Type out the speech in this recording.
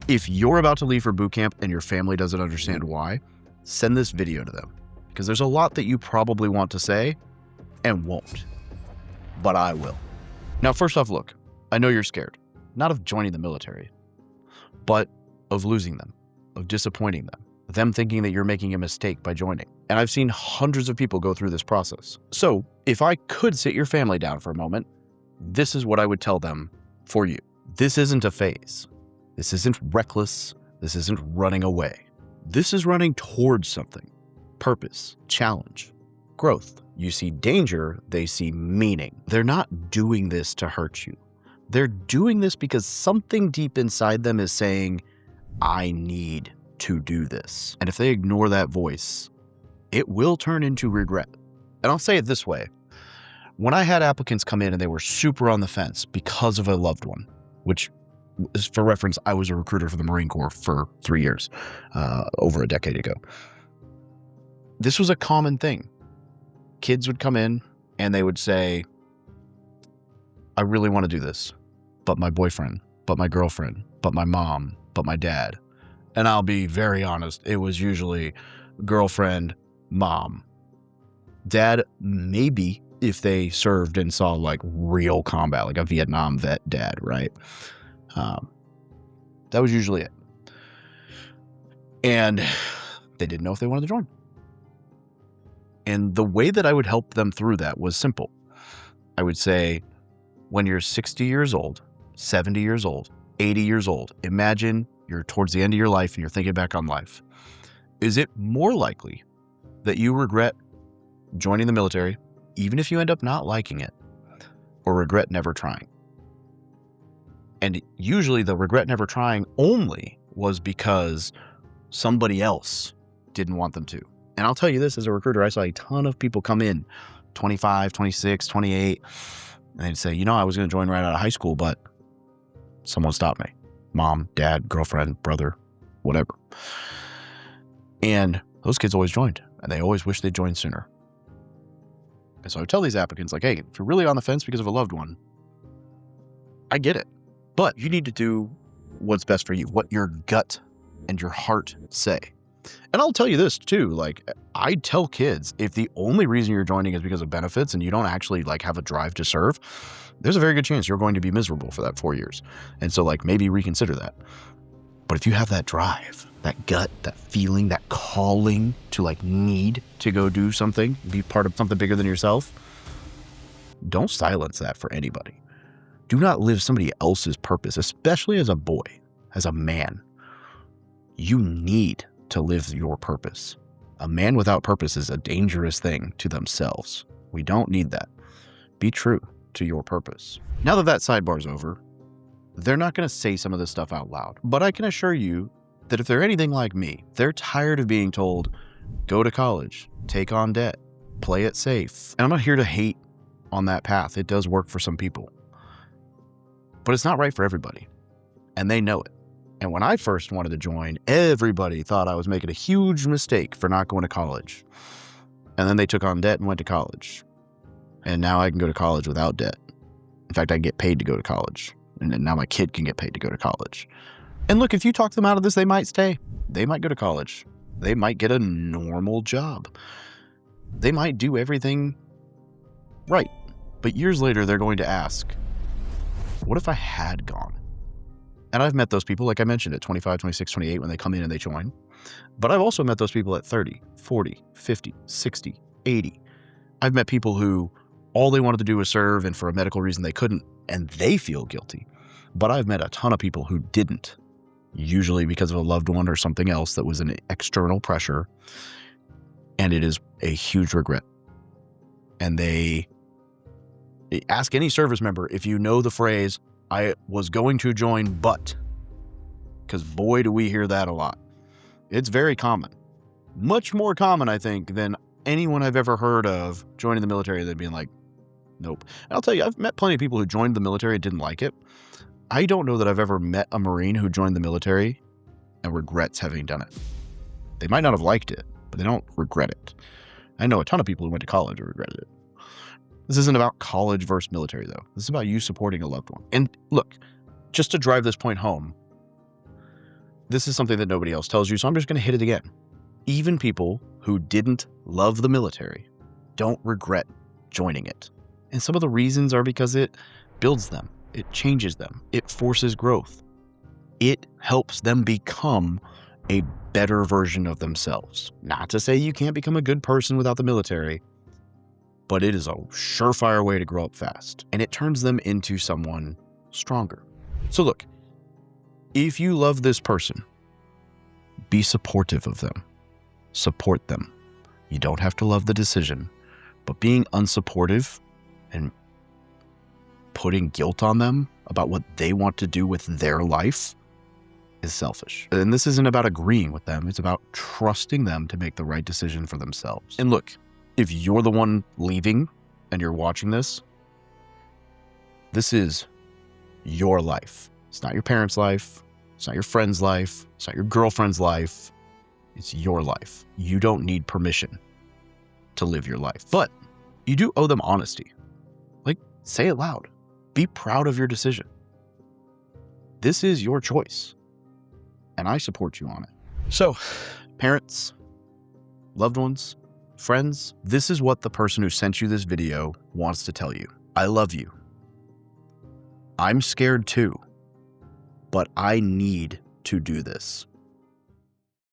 If you're about to leave for boot camp and your family doesn't understand why, send this video to them, because there's a lot that you probably want to say and won't, but I will. Now, first off, look, I know you're scared, not of joining the military, but of losing them, of disappointing them thinking that you're making a mistake by joining. And I've seen hundreds of people go through this process. So if I could sit your family down for a moment, this is what I would tell them for you. This isn't a phase. This isn't reckless. This isn't running away. This is running towards something. Purpose, challenge, growth. You see danger, they see meaning. They're not doing this to hurt you. They're doing this because something deep inside them is saying, I need to do this. And if they ignore that voice, it will turn into regret. And I'll say it this way. When I had applicants come in and they were super on the fence because of a loved one, which is, for reference, I was a recruiter for the Marine Corps for 3 years, over a decade ago. This was a common thing. Kids would come in and they would say, I really want to do this, but my boyfriend, but my girlfriend, but my mom, but my dad. And I'll be very honest, it was usually girlfriend, mom. Dad, maybe if they served and saw like real combat, like a Vietnam vet dad, right? That was usually it. And they didn't know if they wanted to join. And the way that I would help them through that was simple. I would say, when you're 60 years old, 70 years old, 80 years old, imagine you're towards the end of your life and you're thinking back on life. Is it more likely that you regret joining the military, even if you end up not liking it, or regret never trying? And usually the regret never trying only was because somebody else didn't want them to. And I'll tell you this, as a recruiter, I saw a ton of people come in 25, 26, 28, and they'd say, I was going to join right out of high school, but someone stopped me. Mom, dad, girlfriend, brother, whatever. And those kids always joined, and they always wish they'd joined sooner. And so I would tell these applicants, like, hey, if you're really on the fence because of a loved one, I get it. But you need to do what's best for you, what your gut and your heart say. And I'll tell you this too, like, I tell kids, if the only reason you're joining is because of benefits and you don't actually like have a drive to serve, there's a very good chance you're going to be miserable for that 4 years. And so like maybe reconsider that. But if you have that drive, that gut, that feeling, that calling to like need to go do something, be part of something bigger than yourself, don't silence that for anybody. Do not live somebody else's purpose, especially as a boy, as a man. You need to live your purpose. A man without purpose is a dangerous thing to themselves. We don't need that. Be true to your purpose. Now that that sidebar's over, they're not going to say some of this stuff out loud, but I can assure you that if they're anything like me, they're tired of being told, go to college, take on debt, play it safe. And I'm not here to hate on that path. It does work for some people, but it's not right for everybody. And they know it. And when I first wanted to join, everybody thought I was making a huge mistake for not going to college. And then they took on debt and went to college. And now I can go to college without debt. In fact, I can get paid to go to college. And now my kid can get paid to go to college. And look, if you talk them out of this, they might stay. They might go to college. They might get a normal job. They might do everything right. But years later, they're going to ask, what if I had gone? And I've met those people, like I mentioned, at 25, 26, 28 when they come in and they join. But I've also met those people at 30, 40, 50, 60, 80. I've met people who all they wanted to do was serve, and for a medical reason they couldn't, and they feel guilty. But I've met a ton of people who didn't, usually because of a loved one or something else that was an external pressure, and it is a huge regret. And they ask any service member if you know the phrase, I was going to join, but, because boy, do we hear that a lot. It's very common, much more common, I think, than anyone I've ever heard of joining the military than being like, nope. And I'll tell you, I've met plenty of people who joined the military and didn't like it. I don't know that I've ever met a Marine who joined the military and regrets having done it. They might not have liked it, but they don't regret it. I know a ton of people who went to college who regretted it. This isn't about college versus military, though. This is about you supporting a loved one. And look, just to drive this point home, this is something that nobody else tells you, so I'm just going to hit it again. Even people who didn't love the military don't regret joining it. And some of the reasons are because it builds them, it changes them, it forces growth. It helps them become a better version of themselves. Not to say you can't become a good person without the military, but it is a surefire way to grow up fast. And it turns them into someone stronger. So look, if you love this person, be supportive of them. Support them. You don't have to love the decision, but being unsupportive and putting guilt on them about what they want to do with their life is selfish. And this isn't about agreeing with them. It's about trusting them to make the right decision for themselves. And look, if you're the one leaving and you're watching this, this is your life. It's not your parents' life. It's not your friend's life. It's not your girlfriend's life. It's your life. You don't need permission to live your life. But you do owe them honesty. Like, say it loud. Be proud of your decision. This is your choice, and I support you on it. So, parents, loved ones, friends, this is what the person who sent you this video wants to tell you. I love you. I'm scared too, but I need to do this.